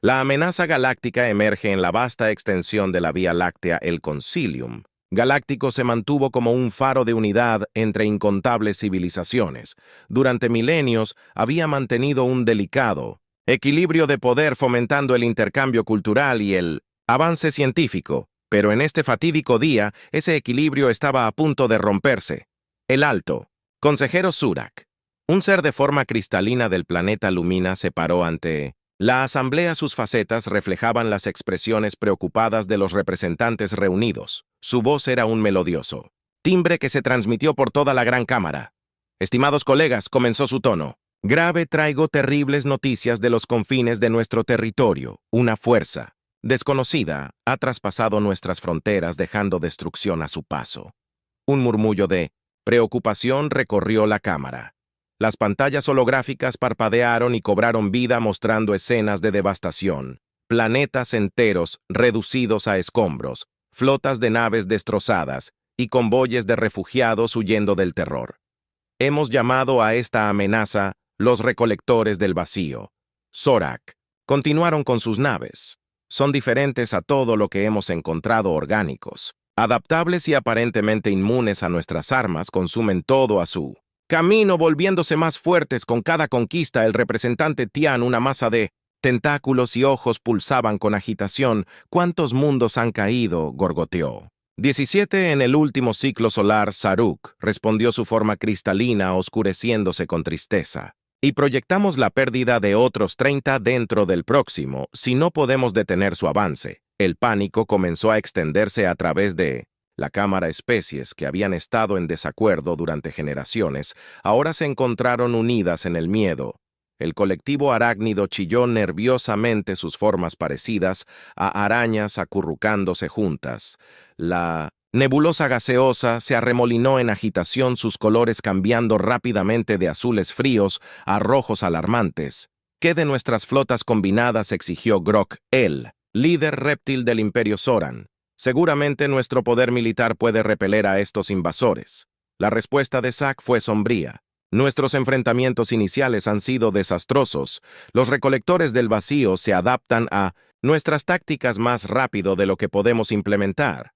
La amenaza galáctica emerge en la vasta extensión de la Vía Láctea, el Concilium. Galáctico se mantuvo como un faro de unidad entre incontables civilizaciones. Durante milenios había mantenido un delicado equilibrio de poder, fomentando el intercambio cultural y el avance científico. Pero en este fatídico día, ese equilibrio estaba a punto de romperse. El Alto, consejero Surak, un ser de forma cristalina del planeta Lumina, se paró ante la asamblea. Sus facetas reflejaban las expresiones preocupadas de los representantes reunidos. Su voz era un melodioso timbre que se transmitió por toda la gran cámara. Estimados colegas, comenzó su tono. Grave, traigo terribles noticias de los confines de nuestro territorio. Una fuerza desconocida ha traspasado nuestras fronteras, dejando destrucción a su paso. Un murmullo de preocupación recorrió la cámara. Las pantallas holográficas parpadearon y cobraron vida, mostrando escenas de devastación. Planetas enteros reducidos a escombros, flotas de naves destrozadas y convoyes de refugiados huyendo del terror. Hemos llamado a esta amenaza los recolectores del vacío. Zorak continuaron con sus naves. Son diferentes a todo lo que hemos encontrado orgánicos. Adaptables y aparentemente inmunes a nuestras armas, consumen todo a su camino, volviéndose más fuertes con cada conquista. El representante Tian, una masa de tentáculos y ojos, pulsaban con agitación. ¿Cuántos mundos han caído?, gorgoteó. 17 en el último ciclo solar. Saruk respondió, su forma cristalina oscureciéndose con tristeza. Y proyectamos la pérdida de otros 30 dentro del próximo, si no podemos detener su avance. El pánico comenzó a extenderse a través de la cámara. Especies que habían estado en desacuerdo durante generaciones ahora se encontraron unidas en el miedo. El colectivo arácnido chilló nerviosamente, sus formas parecidas a arañas acurrucándose juntas. La nebulosa gaseosa se arremolinó en agitación, sus colores cambiando rápidamente de azules fríos a rojos alarmantes. ¿Qué de nuestras flotas combinadas?, exigió Grok, el líder reptil del Imperio Zoran. Seguramente nuestro poder militar puede repeler a estos invasores. La respuesta de Zack fue sombría. Nuestros enfrentamientos iniciales han sido desastrosos. Los recolectores del vacío se adaptan a nuestras tácticas más rápido de lo que podemos implementar.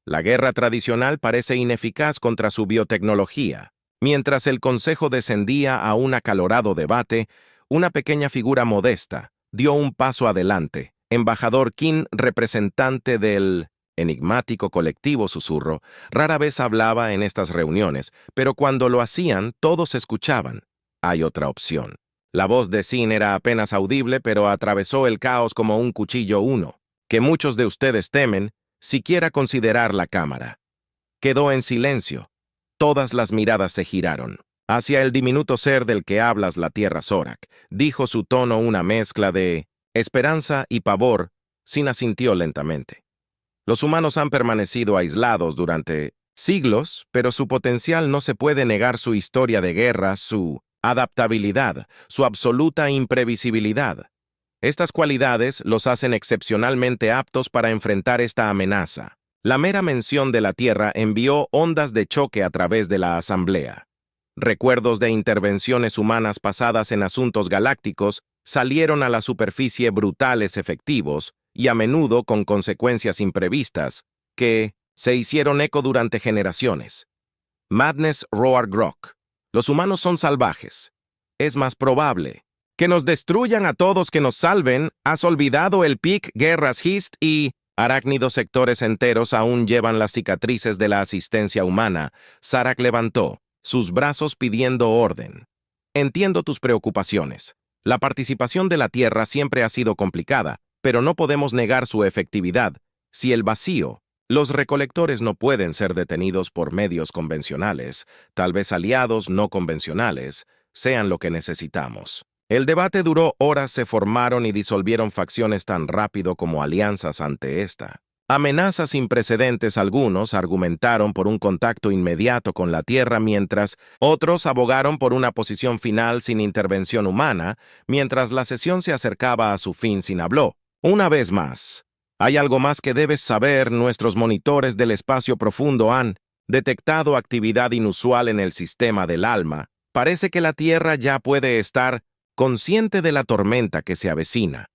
La guerra tradicional parece ineficaz contra su biotecnología. Mientras el Consejo descendía a un acalorado debate, una pequeña figura modesta dio un paso adelante. Embajador Qin, representante del enigmático colectivo Susurro, rara vez hablaba en estas reuniones, pero cuando lo hacían, todos escuchaban. Hay otra opción. La voz de Sin era apenas audible, pero atravesó el caos como un cuchillo. Uno, que muchos de ustedes temen, siquiera considerar la cámara. Quedó en silencio. Todas las miradas se giraron hacia el diminuto ser del que hablas, la Tierra Zorak. Dijo, su tono una mezcla de esperanza y pavor. Sin asintió lentamente. Los humanos han permanecido aislados durante siglos, pero su potencial no se puede negar. Su historia de guerra, su adaptabilidad, su absoluta imprevisibilidad. Estas cualidades los hacen excepcionalmente aptos para enfrentar esta amenaza. La mera mención de la Tierra envió ondas de choque a través de la asamblea. Recuerdos de intervenciones humanas pasadas en asuntos galácticos salieron a la superficie, brutales, efectivos, y a menudo con consecuencias imprevistas, que se hicieron eco durante generaciones. Madness Roar Grok. Los humanos son salvajes. Es más probable que nos destruyan a todos que nos salven. ¿Has olvidado el pic, guerras, Hist y arácnidos? Sectores enteros aún llevan las cicatrices de la asistencia humana. Zarak levantó sus brazos pidiendo orden. Entiendo tus preocupaciones. La participación de la Tierra siempre ha sido complicada, pero no podemos negar su efectividad. Si el vacío, los recolectores no pueden ser detenidos por medios convencionales, tal vez aliados no convencionales sean lo que necesitamos. El debate duró horas, se formaron y disolvieron facciones tan rápido como alianzas ante esta amenaza sin precedentes. Algunos argumentaron por un contacto inmediato con la Tierra, mientras otros abogaron por una posición final sin intervención humana. Mientras la sesión se acercaba a su fin, Sin habló. Una vez más, hay algo más que debes saber. Nuestros monitores del espacio profundo han detectado actividad inusual en el sistema del alma. Parece que la Tierra ya puede estar consciente de la tormenta que se avecina.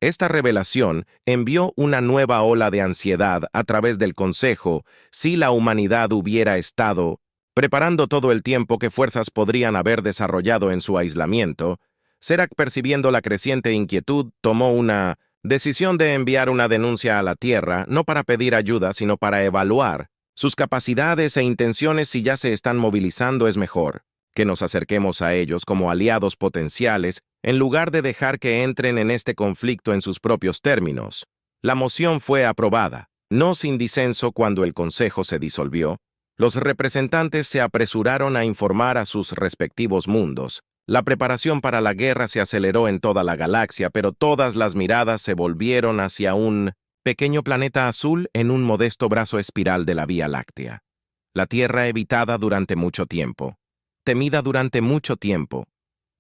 Esta revelación envió una nueva ola de ansiedad a través del Consejo si la humanidad hubiera estado preparando todo el tiempo que fuerzas podrían haber desarrollado en su aislamiento. Serac, percibiendo la creciente inquietud, tomó una decisión de enviar una denuncia a la Tierra, no para pedir ayuda, sino para evaluar sus capacidades e intenciones. Si ya se están movilizando, es mejor que nos acerquemos a ellos como aliados potenciales, en lugar de dejar que entren en este conflicto en sus propios términos. La moción fue aprobada, no sin disenso. Cuando el Consejo se disolvió, los representantes se apresuraron a informar a sus respectivos mundos. La preparación para la guerra se aceleró en toda la galaxia, pero todas las miradas se volvieron hacia un pequeño planeta azul en un modesto brazo espiral de la Vía Láctea. La Tierra, evitada durante mucho tiempo, temida durante mucho tiempo,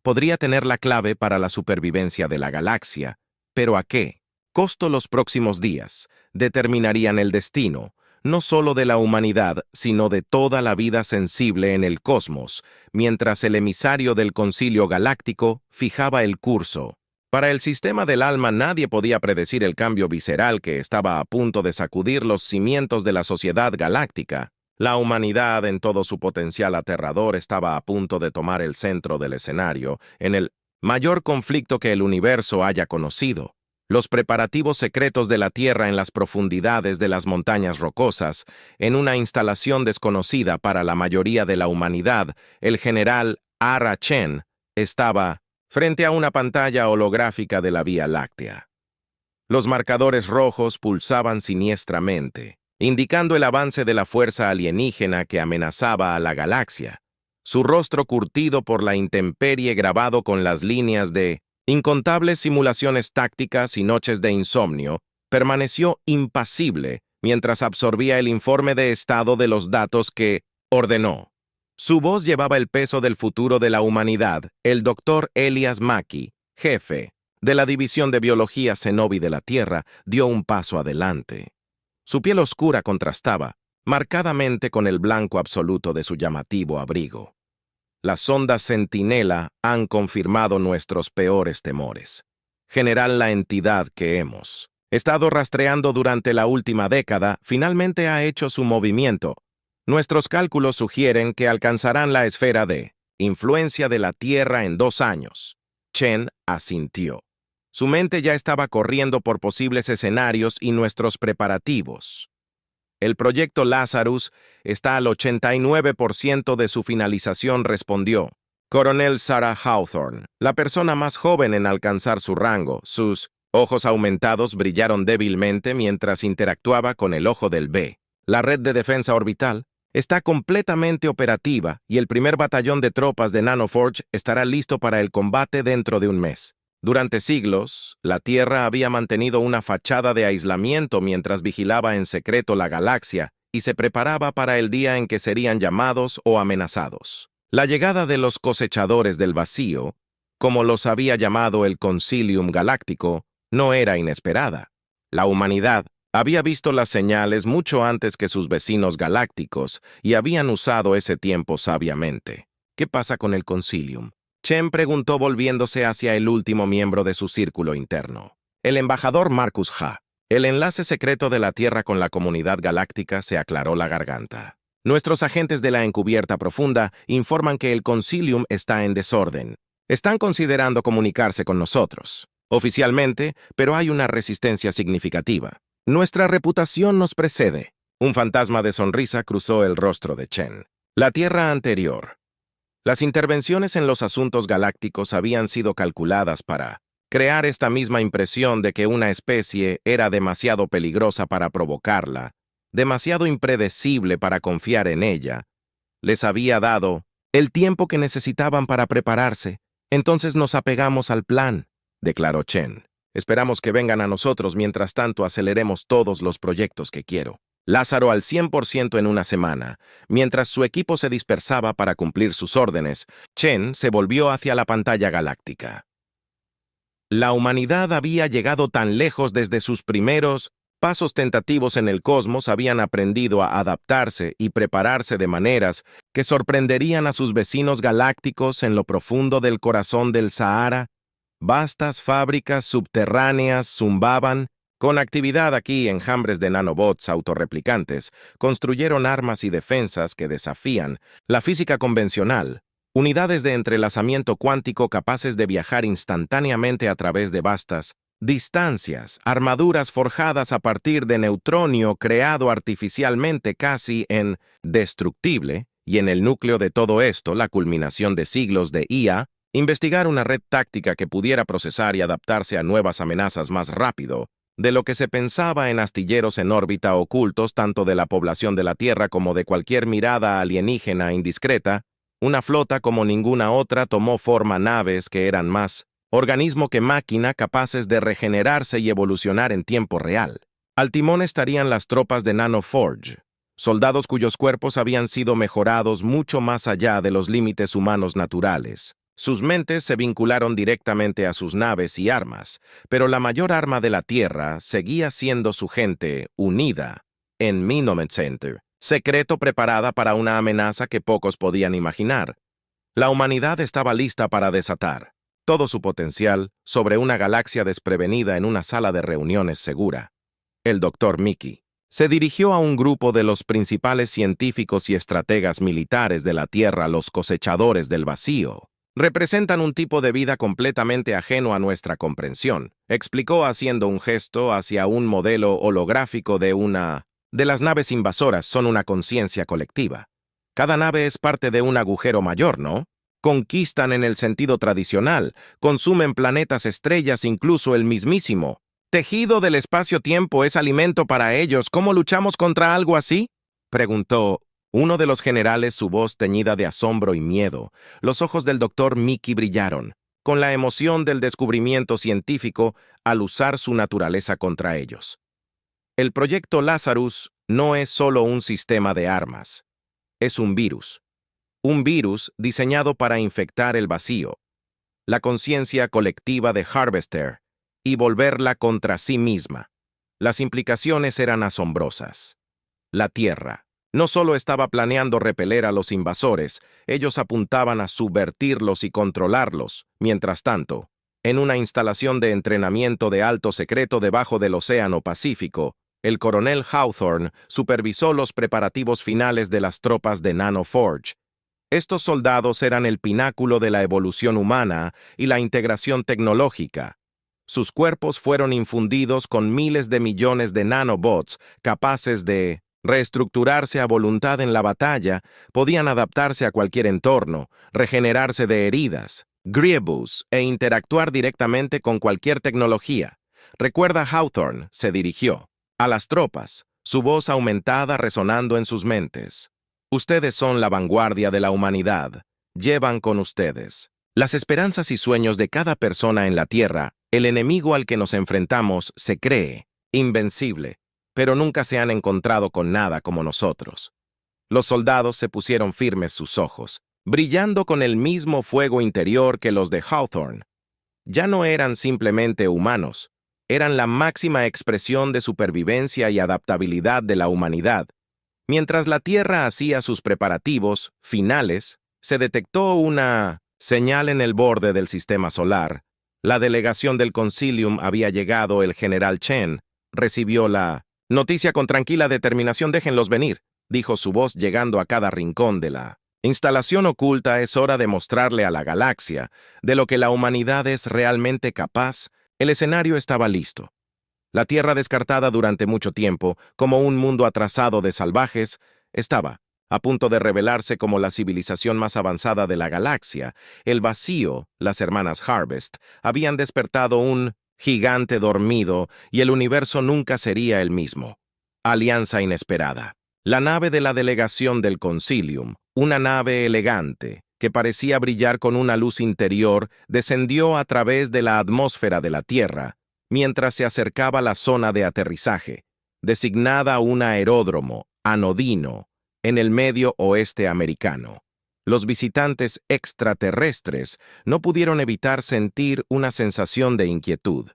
podría tener la clave para la supervivencia de la galaxia. ¿Pero a qué costo? Los próximos días determinarían el destino, no solo de la humanidad, sino de toda la vida sensible en el cosmos, mientras el emisario del Concilio Galáctico fijaba el curso. Para el sistema del alma, nadie podía predecir el cambio visceral que estaba a punto de sacudir los cimientos de la sociedad galáctica. La humanidad, en todo su potencial aterrador, estaba a punto de tomar el centro del escenario en el mayor conflicto que el universo haya conocido. Los preparativos secretos de la Tierra en las profundidades de las montañas rocosas, en una instalación desconocida para la mayoría de la humanidad, el general Ara Chen estaba frente a una pantalla holográfica de la Vía Láctea. Los marcadores rojos pulsaban siniestramente, indicando el avance de la fuerza alienígena que amenazaba a la galaxia. Su rostro, curtido por la intemperie, grabado con las líneas de incontables simulaciones tácticas y noches de insomnio, permaneció impasible mientras absorbía el informe de estado de los datos que ordenó. Su voz llevaba el peso del futuro de la humanidad. El Dr. Elias Mackey, jefe de la División de Biología Cenobi de la Tierra, dio un paso adelante. Su piel oscura contrastaba marcadamente con el blanco absoluto de su llamativo abrigo. Las sondas Centinela han confirmado nuestros peores temores. General, la entidad que hemos estado rastreando durante la última década finalmente ha hecho su movimiento. Nuestros cálculos sugieren que alcanzarán la esfera de influencia de la Tierra en 2 años. Chen asintió. Su mente ya estaba corriendo por posibles escenarios y nuestros preparativos. El proyecto Lazarus está al 89% de su finalización, respondió Coronel Sarah Hawthorne, la persona más joven en alcanzar su rango. Sus ojos aumentados brillaron débilmente mientras interactuaba con el ojo del B. La red de defensa orbital está completamente operativa y el primer batallón de tropas de Nanoforge estará listo para el combate dentro de un mes. Durante siglos, la Tierra había mantenido una fachada de aislamiento mientras vigilaba en secreto la galaxia y se preparaba para el día en que serían llamados o amenazados. La llegada de los cosechadores del vacío, como los había llamado el Concilium Galáctico, no era inesperada. La humanidad había visto las señales mucho antes que sus vecinos galácticos y habían usado ese tiempo sabiamente. ¿Qué pasa con el Concilium?, Chen preguntó, volviéndose hacia el último miembro de su círculo interno, el embajador Marcus Ha. El enlace secreto de la Tierra con la comunidad galáctica. Se aclaró la garganta. Nuestros agentes de la encubierta profunda informan que el Concilium está en desorden. Están considerando comunicarse con nosotros, oficialmente, pero hay una resistencia significativa. Nuestra reputación nos precede. Un fantasma de sonrisa cruzó el rostro de Chen. La Tierra anterior. Las intervenciones en los asuntos galácticos habían sido calculadas para crear esta misma impresión de que una especie era demasiado peligrosa para provocarla, demasiado impredecible para confiar en ella. Les había dado el tiempo que necesitaban para prepararse. Entonces nos apegamos al plan, declaró Chen. Esperamos que vengan a nosotros, mientras tanto aceleremos todos los proyectos que quiero. Lázaro al 100% en una semana. Mientras su equipo se dispersaba para cumplir sus órdenes, Chen se volvió hacia la pantalla galáctica. La humanidad había llegado tan lejos desde sus primeros pasos tentativos en el cosmos, habían aprendido a adaptarse y prepararse de maneras que sorprenderían a sus vecinos galácticos en lo profundo del corazón del Sahara. Vastas fábricas subterráneas zumbaban. Con actividad aquí, enjambres de nanobots autorreplicantes construyeron armas y defensas que desafían la física convencional, unidades de entrelazamiento cuántico capaces de viajar instantáneamente a través de vastas distancias, armaduras forjadas a partir de neutronio creado artificialmente casi en destructible, y en el núcleo de todo esto, la culminación de siglos de IA, investigar una red táctica que pudiera procesar y adaptarse a nuevas amenazas más rápido de lo que se pensaba en astilleros en órbita ocultos tanto de la población de la Tierra como de cualquier mirada alienígena indiscreta. Una flota como ninguna otra tomó forma naves que eran más organismo que máquina capaces de regenerarse y evolucionar en tiempo real. Al timón estarían las tropas de Nanoforge, soldados cuyos cuerpos habían sido mejorados mucho más allá de los límites humanos naturales. Sus mentes se vincularon directamente a sus naves y armas, pero la mayor arma de la Tierra seguía siendo su gente unida en Minomet Center, secreto preparada para una amenaza que pocos podían imaginar. La humanidad estaba lista para desatar todo su potencial sobre una galaxia desprevenida en una sala de reuniones segura. El Dr. Mickey se dirigió a un grupo de los principales científicos y estrategas militares de la Tierra, los cosechadores del vacío. Representan un tipo de vida completamente ajeno a nuestra comprensión, explicó haciendo un gesto hacia un modelo holográfico de una de las naves invasoras. Son una conciencia colectiva. Cada nave es parte de un agujero mayor, ¿no? Conquistan en el sentido tradicional, consumen planetas, estrellas, incluso el mismísimo tejido del espacio-tiempo es alimento para ellos. ¿Cómo luchamos contra algo así?, preguntó uno de los generales, su voz teñida de asombro y miedo. Los ojos del Dr. Mickey brillaron, con la emoción del descubrimiento científico al usar su naturaleza contra ellos. El proyecto Lazarus no es solo un sistema de armas, es un virus. Un virus diseñado para infectar el vacío, la conciencia colectiva de Harvester, y volverla contra sí misma. Las implicaciones eran asombrosas. La Tierra no solo estaba planeando repeler a los invasores, ellos apuntaban a subvertirlos y controlarlos. Mientras tanto, en una instalación de entrenamiento de alto secreto debajo del Océano Pacífico, el coronel Hawthorne supervisó los preparativos finales de las tropas de Nanoforge. Estos soldados eran el pináculo de la evolución humana y la integración tecnológica. Sus cuerpos fueron infundidos con miles de millones de nanobots capaces de reestructurarse a voluntad en la batalla, podían adaptarse a cualquier entorno, regenerarse de heridas, grievous e interactuar directamente con cualquier tecnología. Recuerda, Hawthorne se dirigió a las tropas, su voz aumentada resonando en sus mentes. Ustedes son la vanguardia de la humanidad. Llevan con ustedes las esperanzas y sueños de cada persona en la Tierra. El enemigo al que nos enfrentamos se cree invencible, pero nunca se han encontrado con nada como nosotros. Los soldados se pusieron firmes sus ojos, brillando con el mismo fuego interior que los de Hawthorne. Ya no eran simplemente humanos, eran la máxima expresión de supervivencia y adaptabilidad de la humanidad. Mientras la Tierra hacía sus preparativos finales, se detectó una señal en el borde del sistema solar. La delegación del Concilium había llegado. El general Chen recibió la noticia con tranquila determinación. Déjenlos venir, dijo su voz llegando a cada rincón de la instalación oculta. Es hora de mostrarle a la galaxia de lo que la humanidad es realmente capaz. El escenario estaba listo. La Tierra, descartada durante mucho tiempo como un mundo atrasado de salvajes, estaba a punto de revelarse como la civilización más avanzada de la galaxia. El vacío, las hermanas Harvest, habían despertado un gigante dormido y el universo nunca sería el mismo. Alianza inesperada. La nave de la delegación del Concilium, una nave elegante, que parecía brillar con una luz interior, descendió a través de la atmósfera de la Tierra, mientras se acercaba a la zona de aterrizaje, designada un aeródromo anodino en el medio oeste americano. Los visitantes extraterrestres no pudieron evitar sentir una sensación de inquietud.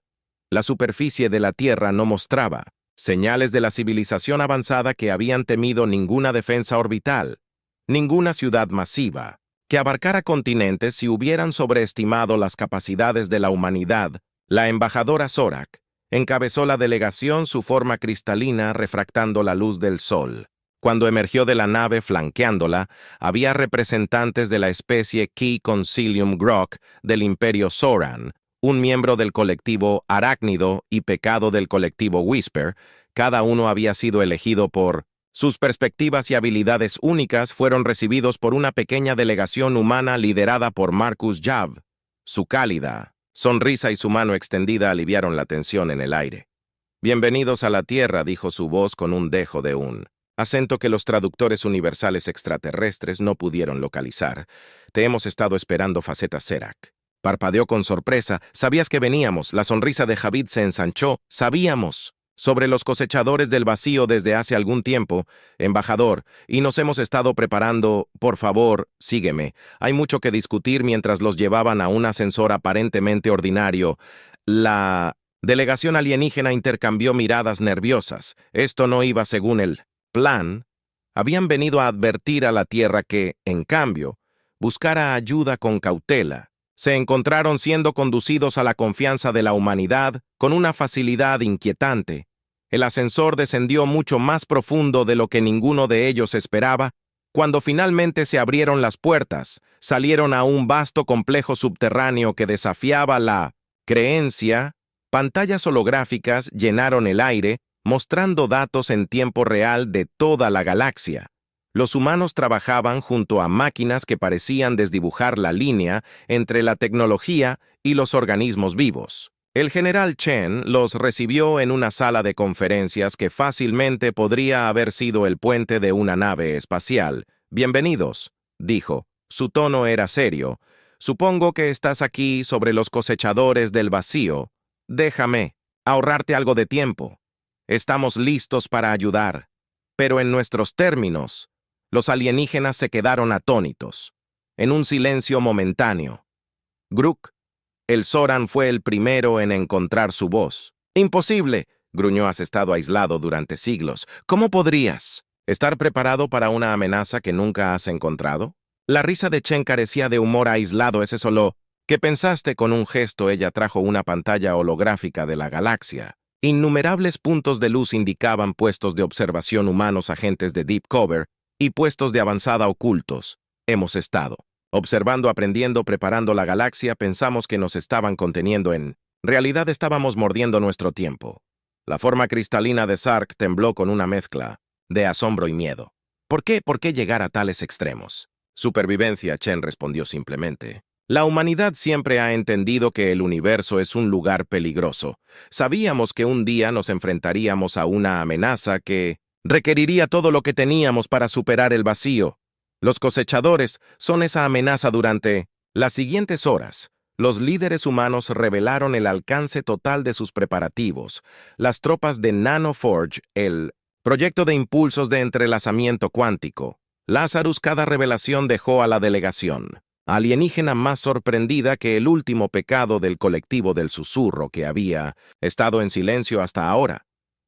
La superficie de la Tierra no mostraba señales de la civilización avanzada que habían temido. Ninguna defensa orbital, ninguna ciudad masiva, que abarcara continentes si hubieran sobreestimado las capacidades de la humanidad. La embajadora Zorak encabezó la delegación, su forma cristalina refractando la luz del sol. Cuando emergió de la nave flanqueándola, había representantes de la especie Key Concilium Grok del Imperio Zoran, un miembro del colectivo Arácnido y pecado del colectivo Whisper. Cada uno había sido elegido por... Sus perspectivas y habilidades únicas fueron recibidos por una pequeña delegación humana liderada por Marcus Jav. Su cálida sonrisa y su mano extendida aliviaron la tensión en el aire. «Bienvenidos a la Tierra», dijo su voz con un dejo de un acento que los traductores universales extraterrestres no pudieron localizar. «Te hemos estado esperando, Faceta Serac». Parpadeó con sorpresa. «Sabías que veníamos». La sonrisa de Javid se ensanchó. «Sabíamos sobre los cosechadores del vacío desde hace algún tiempo, embajador, y nos hemos estado preparando. Por favor, sígueme. Hay mucho que discutir». Mientras los llevaban a un ascensor aparentemente ordinario, la delegación alienígena intercambió miradas nerviosas. Esto no iba según el plan. Habían venido a advertir a la Tierra que, en cambio, buscara ayuda con cautela. Se encontraron siendo conducidos a la confianza de la humanidad con una facilidad inquietante. El ascensor descendió mucho más profundo de lo que ninguno de ellos esperaba. Cuando finalmente se abrieron las puertas, salieron a un vasto complejo subterráneo que desafiaba la creencia. Pantallas holográficas llenaron el aire, mostrando datos en tiempo real de toda la galaxia. Los humanos trabajaban junto a máquinas que parecían desdibujar la línea entre la tecnología y los organismos vivos. El general Chen los recibió en una sala de conferencias que fácilmente podría haber sido el puente de una nave espacial. «Bienvenidos», dijo. Su tono era serio. «Supongo que estás aquí sobre los cosechadores del vacío. Déjame ahorrarte algo de tiempo. Estamos listos para ayudar». Pero en nuestros términos, los alienígenas se quedaron atónitos, en un silencio momentáneo. Gruk, el Zoran, fue el primero en encontrar su voz. «Imposible», gruñó. «Has estado aislado durante siglos. ¿Cómo podrías estar preparado para una amenaza que nunca has encontrado?» La risa de Chen carecía de humor aislado. «¿Es eso lo que pensaste?» Con un gesto ella trajo una pantalla holográfica de la galaxia. Innumerables puntos de luz indicaban puestos de observación humanos, agentes de Deep Cover y puestos de avanzada ocultos. «Hemos estado observando, aprendiendo, preparando la galaxia. Pensamos que nos estaban conteniendo. En realidad estábamos mordiendo nuestro tiempo». La forma cristalina de Sark tembló con una mezcla de asombro y miedo. ¿Por qué llegar a tales extremos? «Supervivencia», Chen respondió simplemente. «La humanidad siempre ha entendido que el universo es un lugar peligroso. Sabíamos que un día nos enfrentaríamos a una amenaza que requeriría todo lo que teníamos para superar el vacío. Los cosechadores son esa amenaza». Durante las siguientes horas, los líderes humanos revelaron el alcance total de sus preparativos. Las tropas de Nanoforge, el proyecto de impulsos de entrelazamiento cuántico. Lazarus. Cada revelación dejó a la delegación alienígena más sorprendida que el último pecado del colectivo del susurro, que había estado en silencio hasta ahora.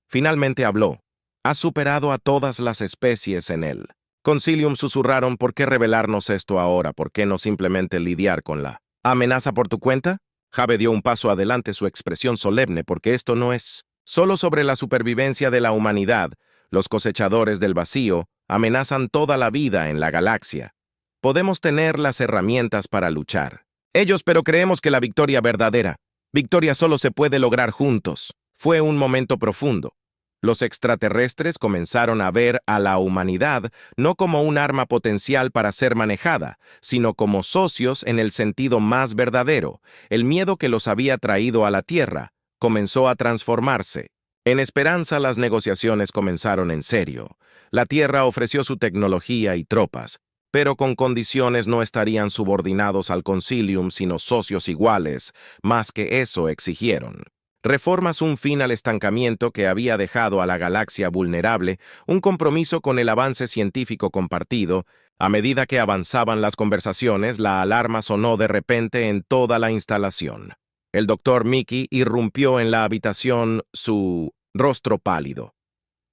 Finalmente habló. «Has superado a todas las especies en él Concilium», susurraron. «¿Por qué revelarnos esto ahora? ¿Por qué no simplemente lidiar con la amenaza por tu cuenta?» Jave dio un paso adelante, su expresión solemne. «Porque esto no es solo sobre la supervivencia de la humanidad. Los cosechadores del vacío amenazan toda la vida en la galaxia. Podemos tener las herramientas para luchar ellos, pero creemos que la victoria verdadera, victoria solo se puede lograr juntos». Fue un momento profundo. Los extraterrestres comenzaron a ver a la humanidad no como un arma potencial para ser manejada, sino como socios en el sentido más verdadero. El miedo que los había traído a la Tierra comenzó a transformarse. En esperanza, las negociaciones comenzaron en serio. La Tierra ofreció su tecnología y tropas, pero con condiciones. No estarían subordinados al Concilium, sino socios iguales. Más que eso exigieron reformas, un fin al estancamiento que había dejado a la galaxia vulnerable, un compromiso con el avance científico compartido. A medida que avanzaban las conversaciones, la alarma sonó de repente en toda la instalación. El Dr. Mickey irrumpió en la habitación, su rostro pálido.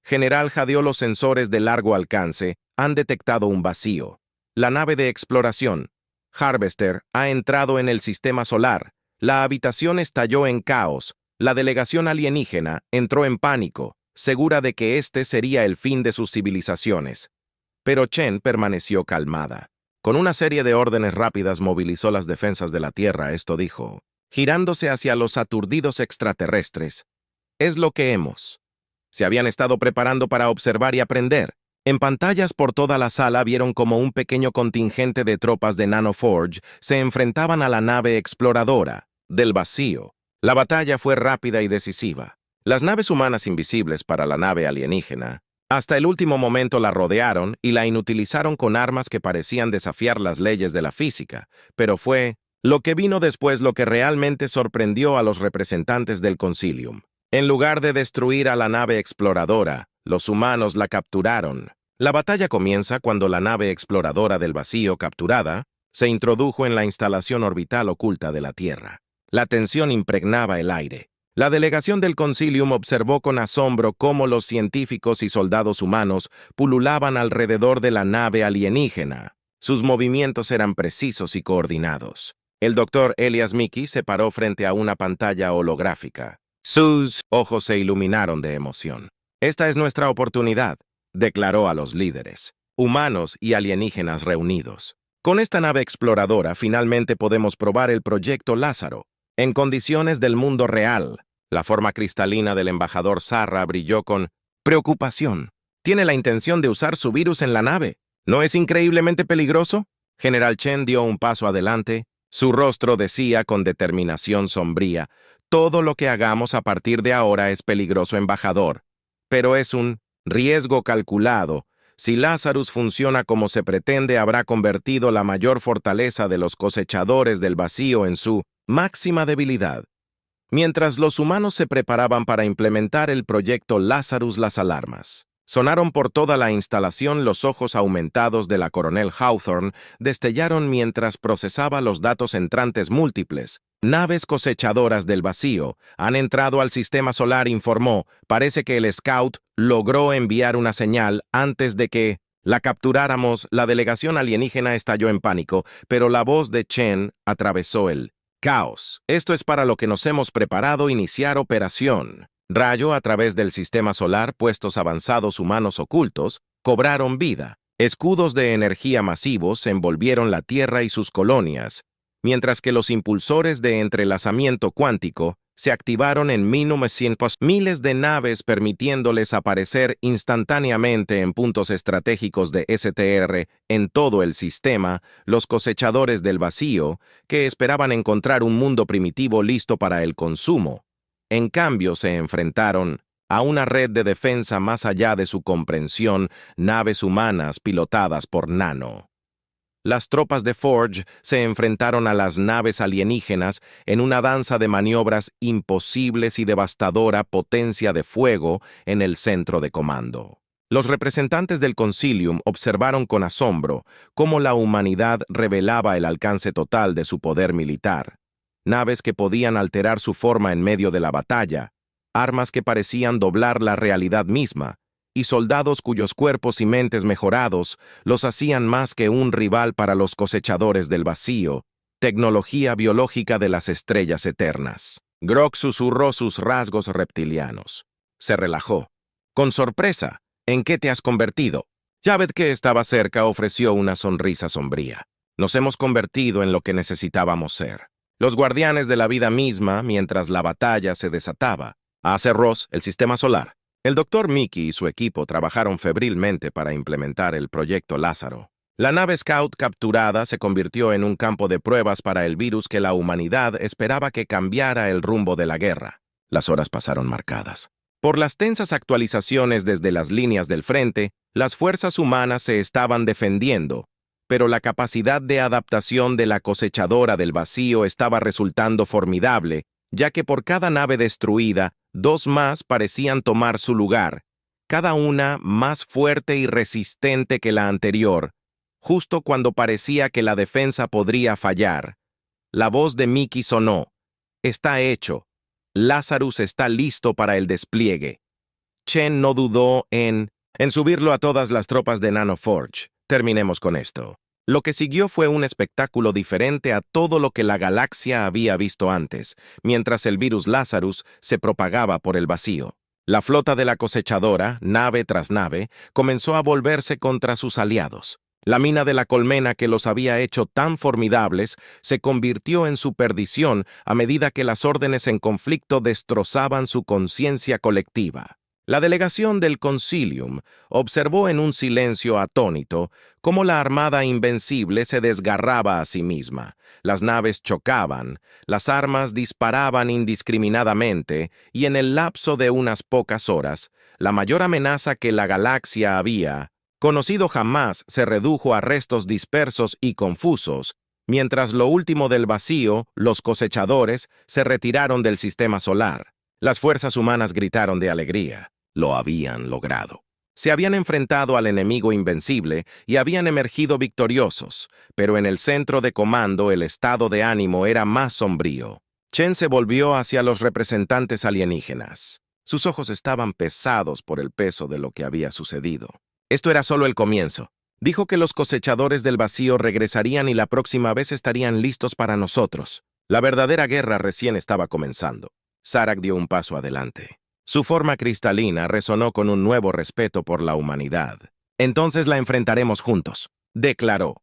«General, jadeó. Los sensores de largo alcance han detectado un vacío. La nave de exploración Harvester ha entrado en el sistema solar. La habitación estalló en caos. La delegación alienígena entró en pánico, segura de que este sería el fin de sus civilizaciones. Pero Chen permaneció calmada. Con una serie de órdenes rápidas movilizó las defensas de la Tierra, esto dijo, girándose hacia los aturdidos extraterrestres. Es lo que hemos. Se habían estado preparando para observar y aprender. En pantallas por toda la sala vieron como un pequeño contingente de tropas de Nanoforge se enfrentaban a la nave exploradora del vacío. La batalla fue rápida y decisiva. Las naves humanas invisibles para la nave alienígena, hasta el último momento la rodearon y la inutilizaron con armas que parecían desafiar las leyes de la física, pero fue lo que vino después lo que realmente sorprendió a los representantes del Concilium. En lugar de destruir a la nave exploradora, los humanos la capturaron. La batalla comienza cuando la nave exploradora del vacío capturada se introdujo en la instalación orbital oculta de la Tierra. La tensión impregnaba el aire. La delegación del Concilium observó con asombro cómo los científicos y soldados humanos pululaban alrededor de la nave alienígena. Sus movimientos eran precisos y coordinados. El doctor Elias Mickey se paró frente a una pantalla holográfica. Sus ojos se iluminaron de emoción. «Esta es nuestra oportunidad», declaró a los líderes, humanos y alienígenas reunidos. «Con esta nave exploradora finalmente podemos probar el proyecto Lázaro, en condiciones del mundo real». La forma cristalina del embajador Zarra brilló con preocupación. «¿Tiene la intención de usar su virus en la nave? ¿No es increíblemente peligroso?» General Chen dio un paso adelante. Su rostro decía con determinación sombría, «Todo lo que hagamos a partir de ahora es peligroso, embajador. Pero es un riesgo calculado. Si Lazarus funciona como se pretende, habrá convertido la mayor fortaleza de los cosechadores del vacío en su máxima debilidad». Mientras los humanos se preparaban para implementar el proyecto Lazarus, las alarmas sonaron por toda la instalación. Los ojos aumentados de la coronel Hawthorne destellaron mientras procesaba los datos entrantes múltiples. «Naves cosechadoras del vacío han entrado al sistema solar», informó. «Parece que el Scout logró enviar una señal antes de que la capturáramos». La delegación alienígena estalló en pánico, pero la voz de Chen atravesó el caos. «Esto es para lo que nos hemos preparado: iniciar operación». Rayo a través del sistema solar, puestos avanzados humanos ocultos cobraron vida. Escudos de energía masivos envolvieron la Tierra y sus colonias, mientras que los impulsores de entrelazamiento cuántico se activaron en 1900. Miles de naves permitiéndoles aparecer instantáneamente en puntos estratégicos de STR en todo el sistema. Los cosechadores del vacío, que esperaban encontrar un mundo primitivo listo para el consumo, en cambio se enfrentaron a una red de defensa más allá de su comprensión, naves humanas pilotadas por Nano. Las tropas de Forge se enfrentaron a las naves alienígenas en una danza de maniobras imposibles y devastadora potencia de fuego en el centro de comando. Los representantes del Concilium observaron con asombro cómo la humanidad revelaba el alcance total de su poder militar. Naves que podían alterar su forma en medio de la batalla, armas que parecían doblar la realidad misma, y soldados cuyos cuerpos y mentes mejorados los hacían más que un rival para los cosechadores del vacío, tecnología biológica de las estrellas eternas. Grok susurró sus rasgos reptilianos. Se relajó. «Con sorpresa, ¿en qué te has convertido?» Javed, que estaba cerca, ofreció una sonrisa sombría. «Nos hemos convertido en lo que necesitábamos ser. Los guardianes de la vida misma mientras la batalla se desataba. Hace Ross, el sistema solar». El doctor Mickey y su equipo trabajaron febrilmente para implementar el proyecto Lázaro. La nave Scout capturada se convirtió en un campo de pruebas para el virus que la humanidad esperaba que cambiara el rumbo de la guerra. Las horas pasaron marcadas. Por las tensas actualizaciones desde las líneas del frente, las fuerzas humanas se estaban defendiendo, pero la capacidad de adaptación de la cosechadora del vacío estaba resultando formidable, ya que por cada nave destruida, dos más parecían tomar su lugar, cada una más fuerte y resistente que la anterior. Justo cuando parecía que la defensa podría fallar, la voz de Mickey sonó. «Está hecho. Lazarus está listo para el despliegue». Chen no dudó en subirlo a todas las tropas de Nanoforge. Terminemos con esto. Lo que siguió fue un espectáculo diferente a todo lo que la galaxia había visto antes, mientras el virus Lazarus se propagaba por el vacío. La flota de la cosechadora, nave tras nave, comenzó a volverse contra sus aliados. La mina de la colmena que los había hecho tan formidables se convirtió en su perdición a medida que las órdenes en conflicto destrozaban su conciencia colectiva. La delegación del Concilium observó en un silencio atónito cómo la armada invencible se desgarraba a sí misma. Las naves chocaban, las armas disparaban indiscriminadamente y en el lapso de unas pocas horas, la mayor amenaza que la galaxia había conocido jamás se redujo a restos dispersos y confusos, mientras lo último del vacío, los cosechadores, se retiraron del sistema solar. Las fuerzas humanas gritaron de alegría. Lo habían logrado. Se habían enfrentado al enemigo invencible y habían emergido victoriosos, pero en el centro de comando el estado de ánimo era más sombrío. Chen se volvió hacia los representantes alienígenas. Sus ojos estaban pesados por el peso de lo que había sucedido. Esto era solo el comienzo. Dijo que los cosechadores del vacío regresarían y la próxima vez estarían listos para nosotros. La verdadera guerra recién estaba comenzando. Zarak dio un paso adelante. Su forma cristalina resonó con un nuevo respeto por la humanidad. Entonces la enfrentaremos juntos, declaró.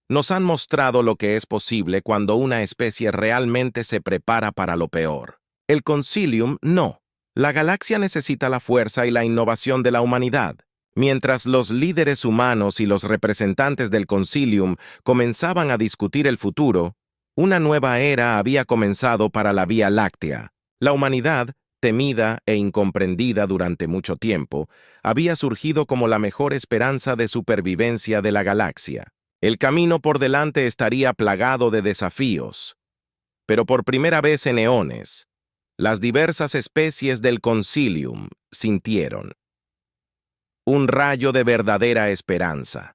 Nos han mostrado lo que es posible cuando una especie realmente se prepara para lo peor. El Concilium no. La galaxia necesita la fuerza y la innovación de la humanidad. Mientras los líderes humanos y los representantes del Concilium comenzaban a discutir el futuro, una nueva era había comenzado para la Vía Láctea. La humanidad, temida e incomprendida durante mucho tiempo, había surgido como la mejor esperanza de supervivencia de la galaxia. El camino por delante estaría plagado de desafíos. Pero por primera vez en eones, las diversas especies del Concilium sintieron un rayo de verdadera esperanza.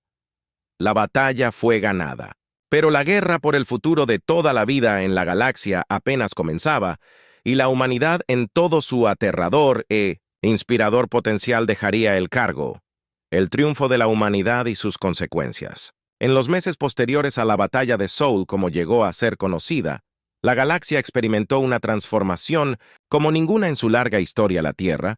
La batalla fue ganada, pero la guerra por el futuro de toda la vida en la galaxia apenas comenzaba, y la humanidad en todo su aterrador e inspirador potencial dejaría el cargo, el triunfo de la humanidad y sus consecuencias. En los meses posteriores a la batalla de Soul, como llegó a ser conocida, la galaxia experimentó una transformación como ninguna en su larga historia. La Tierra,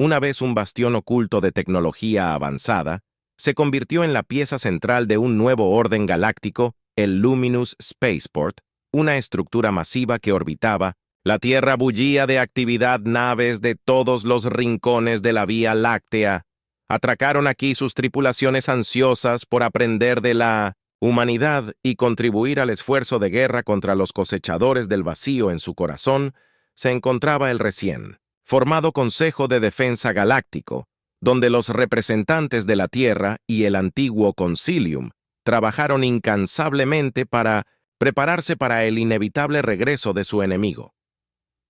una vez un bastión oculto de tecnología avanzada, se convirtió en la pieza central de un nuevo orden galáctico, el Luminous Spaceport, una estructura masiva que orbitaba. La Tierra bullía de actividad, naves de todos los rincones de la Vía Láctea. Atracaron aquí sus tripulaciones ansiosas por aprender de la humanidad y contribuir al esfuerzo de guerra contra los cosechadores del vacío. En su corazón se encontraba el recién formado Consejo de Defensa Galáctico, donde los representantes de la Tierra y el antiguo Concilium trabajaron incansablemente para prepararse para el inevitable regreso de su enemigo.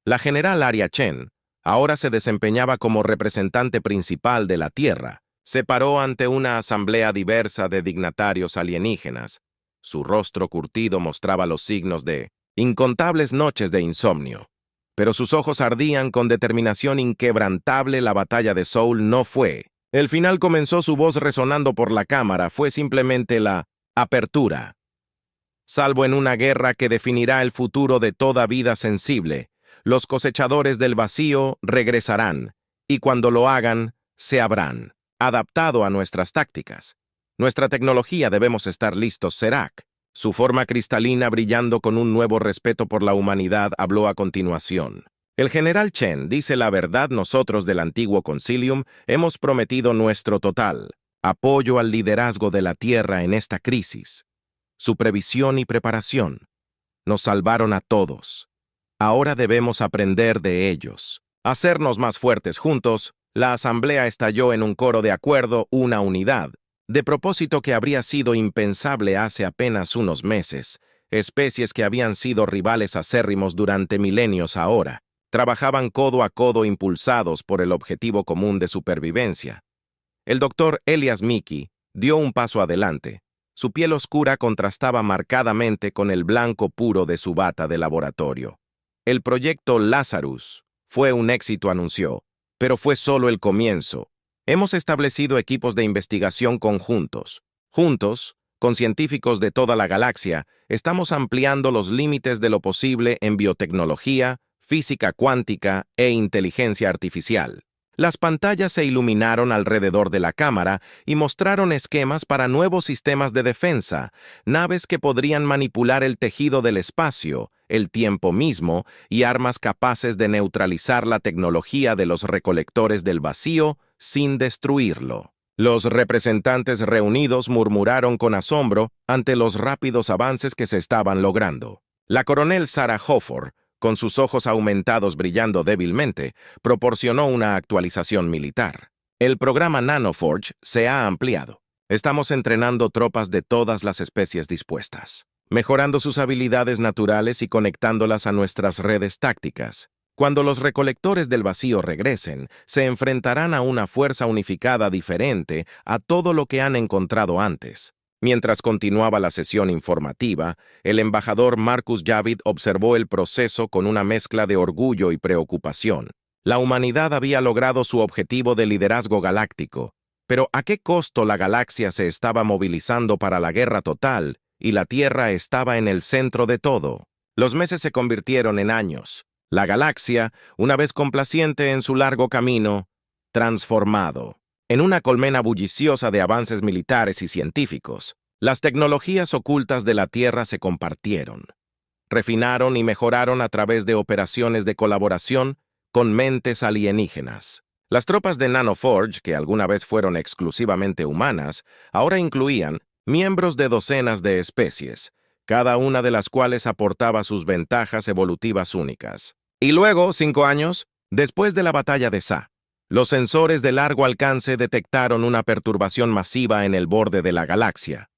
La general Aria Chen ahora se desempeñaba como representante principal de la Tierra. Se paró ante una asamblea diversa de dignatarios alienígenas. Su rostro curtido mostraba los signos de incontables noches de insomnio, pero sus ojos ardían con determinación inquebrantable. La batalla de Soul no fue. El final comenzó, su voz resonando por la cámara, fue simplemente la apertura. Salvo en una guerra que definirá el futuro de toda vida sensible, los cosechadores del vacío regresarán, y cuando lo hagan, se habrán adaptado a nuestras tácticas. Nuestra tecnología, debemos estar listos. Zarak, su forma cristalina brillando con un nuevo respeto por la humanidad, habló a continuación. El general Chen dice la verdad. Nosotros del antiguo Concilium hemos prometido nuestro total apoyo al liderazgo de la Tierra en esta crisis. Su previsión y preparación nos salvaron a todos. Ahora debemos aprender de ellos, hacernos más fuertes juntos. La asamblea estalló en un coro de acuerdo, una unidad, de propósito que habría sido impensable hace apenas unos meses. Especies que habían sido rivales acérrimos durante milenios ahora trabajaban codo a codo, impulsados por el objetivo común de supervivencia. El doctor Elias Miki dio un paso adelante. Su piel oscura contrastaba marcadamente con el blanco puro de su bata de laboratorio. El proyecto Lazarus fue un éxito, anunció, pero fue solo el comienzo. Hemos establecido equipos de investigación conjuntos. Juntos, Con científicos de toda la galaxia, estamos ampliando los límites de lo posible en biotecnología, física cuántica e inteligencia artificial. Las pantallas se iluminaron alrededor de la cámara y mostraron esquemas para nuevos sistemas de defensa, naves que podrían manipular el tejido del espacio, el tiempo mismo, y armas capaces de neutralizar la tecnología de los recolectores del vacío sin destruirlo. Los representantes reunidos murmuraron con asombro ante los rápidos avances que se estaban logrando. La coronel Sarah Hofford, con sus ojos aumentados brillando débilmente, proporcionó una actualización militar. El programa Nanoforge se ha ampliado. Estamos entrenando tropas de todas las especies dispuestas, mejorando sus habilidades naturales y conectándolas a nuestras redes tácticas. Cuando los recolectores del vacío regresen, se enfrentarán a una fuerza unificada diferente a todo lo que han encontrado antes. Mientras continuaba la sesión informativa, el embajador Marcus Javid observó el proceso con una mezcla de orgullo y preocupación. La humanidad había logrado su objetivo de liderazgo galáctico, pero ¿a qué costo la galaxia se estaba movilizando para la guerra total y la Tierra estaba en el centro de todo? Los meses se convirtieron en años. La galaxia, una vez complaciente en su largo camino, transformado en una colmena bulliciosa de avances militares y científicos. Las tecnologías ocultas de la Tierra se compartieron, refinaron y mejoraron a través de operaciones de colaboración con mentes alienígenas. Las tropas de Nanoforge, que alguna vez fueron exclusivamente humanas, ahora incluían miembros de docenas de especies, cada una de las cuales aportaba sus ventajas evolutivas únicas. Y luego, 5 años, después de la batalla de Sa, los sensores de largo alcance detectaron una perturbación masiva en el borde de la galaxia.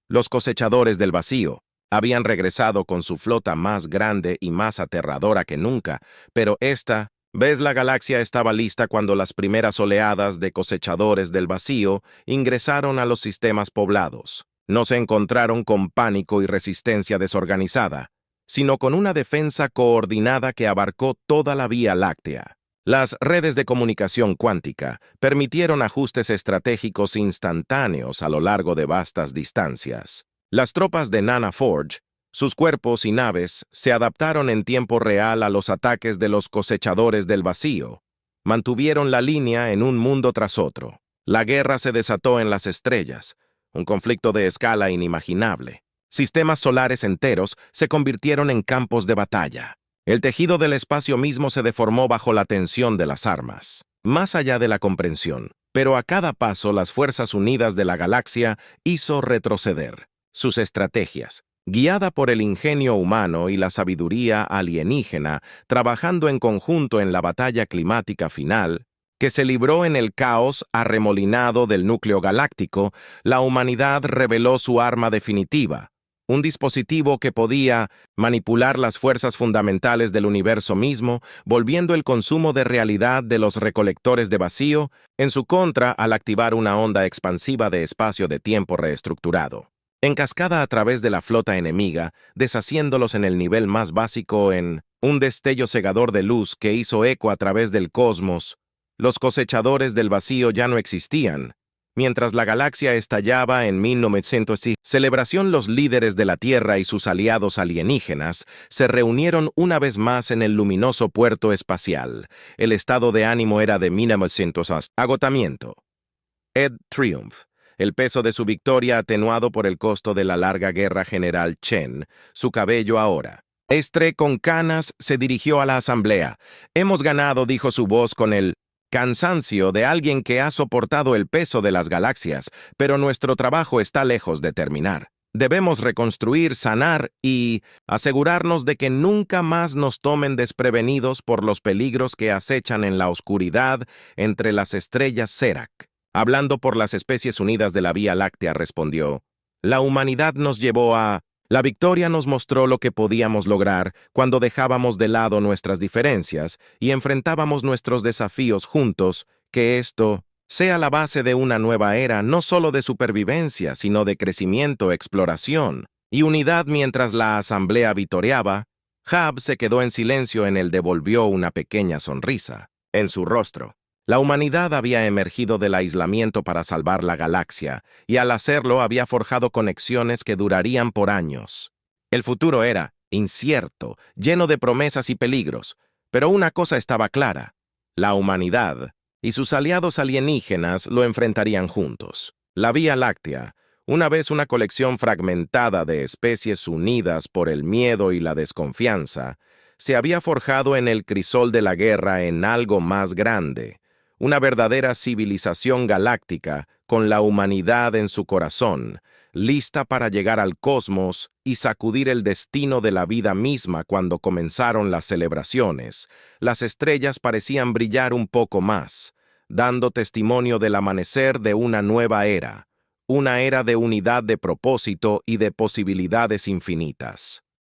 Los cosechadores del vacío habían regresado con su flota más grande y más aterradora que nunca, pero esta vez la galaxia estaba lista cuando las primeras oleadas de cosechadores del vacío ingresaron a los sistemas poblados. No se encontraron con pánico y resistencia desorganizada, sino con una defensa coordinada que abarcó toda la Vía Láctea. Las redes de comunicación cuántica permitieron ajustes estratégicos instantáneos a lo largo de vastas distancias. Las tropas de Nanoforge, sus cuerpos y naves, se adaptaron en tiempo real a los ataques de los cosechadores del vacío. Mantuvieron la línea en un mundo tras otro. La guerra se desató en las estrellas, un conflicto de escala inimaginable. Sistemas solares enteros se convirtieron en campos de batalla. El tejido del espacio mismo se deformó bajo la tensión de las armas. Más allá de la comprensión, pero a cada paso las Fuerzas Unidas de la galaxia hizo retroceder sus estrategias, guiada por el ingenio humano y la sabiduría alienígena, trabajando en conjunto en la batalla climática final, que se libró en el caos arremolinado del núcleo galáctico. La humanidad reveló su arma definitiva, un dispositivo que podía manipular las fuerzas fundamentales del universo mismo, volviendo el consumo de realidad de los recolectores de vacío en su contra al activar una onda expansiva de espacio de tiempo reestructurado, en cascada a través de la flota enemiga, deshaciéndolos en el nivel más básico en un destello cegador de luz que hizo eco a través del cosmos. Los cosechadores del vacío ya no existían. Mientras la galaxia estallaba en 1900, celebración, los líderes de la Tierra y sus aliados alienígenas se reunieron una vez más en el luminoso puerto espacial. El estado de ánimo era de 1900 agotamiento. Ed Triumph, el peso de su victoria atenuado por el costo de la larga guerra general Chen, su cabello ahora estre con canas, se dirigió a la asamblea. Hemos ganado, dijo su voz con el cansancio de alguien que ha soportado el peso de las galaxias, pero nuestro trabajo está lejos de terminar. Debemos reconstruir, sanar y asegurarnos de que nunca más nos tomen desprevenidos por los peligros que acechan en la oscuridad entre las estrellas Serac. Hablando por las especies unidas de la Vía Láctea, respondió: la humanidad nos llevó a... La victoria nos mostró lo que podíamos lograr cuando dejábamos de lado nuestras diferencias y enfrentábamos nuestros desafíos juntos, que esto sea la base de una nueva era no solo de supervivencia, sino de crecimiento, exploración y unidad. Mientras la asamblea vitoreaba, Hab se quedó en silencio. En él devolvió una pequeña sonrisa en su rostro. La humanidad había emergido del aislamiento para salvar la galaxia, y al hacerlo había forjado conexiones que durarían por años. El futuro era incierto, lleno de promesas y peligros, pero una cosa estaba clara: la humanidad y sus aliados alienígenas lo enfrentarían juntos. La Vía Láctea, una vez una colección fragmentada de especies unidas por el miedo y la desconfianza, se había forjado en el crisol de la guerra en algo más grande, una verdadera civilización galáctica con la humanidad en su corazón, lista para llegar al cosmos y sacudir el destino de la vida misma. Cuando comenzaron las celebraciones, las estrellas parecían brillar un poco más, dando testimonio del amanecer de una nueva era, una era de unidad de propósito y de posibilidades infinitas.